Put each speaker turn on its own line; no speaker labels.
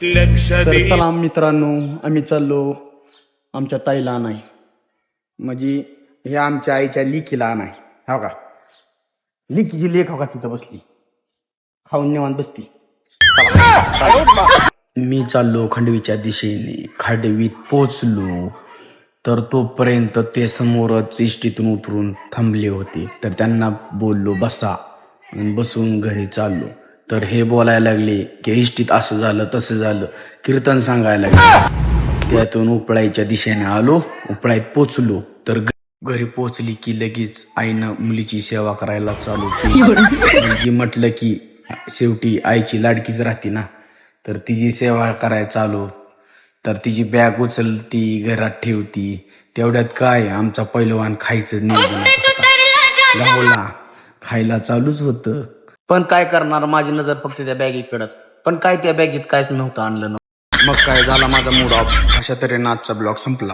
तर चला मित्रांनो, आम्ही चाललो आमच्या ताईला नाही, म्हणजे हे आमच्या आईच्या लिकीला नाही. हो का, लिकीची लेख हो का तिथं बसली खाऊन निवांत बसती. मी चाललो खंडवीच्या दिशेने. खंडवीत पोचलो तर तोपर्यंत ते समोरच इष्टीतून उतरून थांबले होते. तर त्यांना बोललो बसा, आणि बसून घरी चाललो. तर हे बोलायला लागले की इष्टीत असं झालं तसं झालं, कीर्तन सांगायला लागले. त्यातून उपळाईच्या दिशेने आलो. उपळाईत पोचलो तर घरी पोचली की लगेच आईनं मुलीची सेवा करायला चालू केली. मुलगी म्हटलं की शेवटी आईची लाडकीच राहते ना, तर तिची सेवा करायला चालू. तर तिची बॅग उचलती, घरात ठेवती. तेवढ्यात काय आमचा पहिलवान खायचं नियोजन गावला, खायला चालूच होतं. पण काय करणार, माझी नजर फक्त त्या बॅगीकडं. पण काय त्या बॅगीत काहीच नव्हतं आणलं. मग काय झाला माझा मूड ऑफ. अशा तऱ्हेने आजचा ब्लॉग संपला.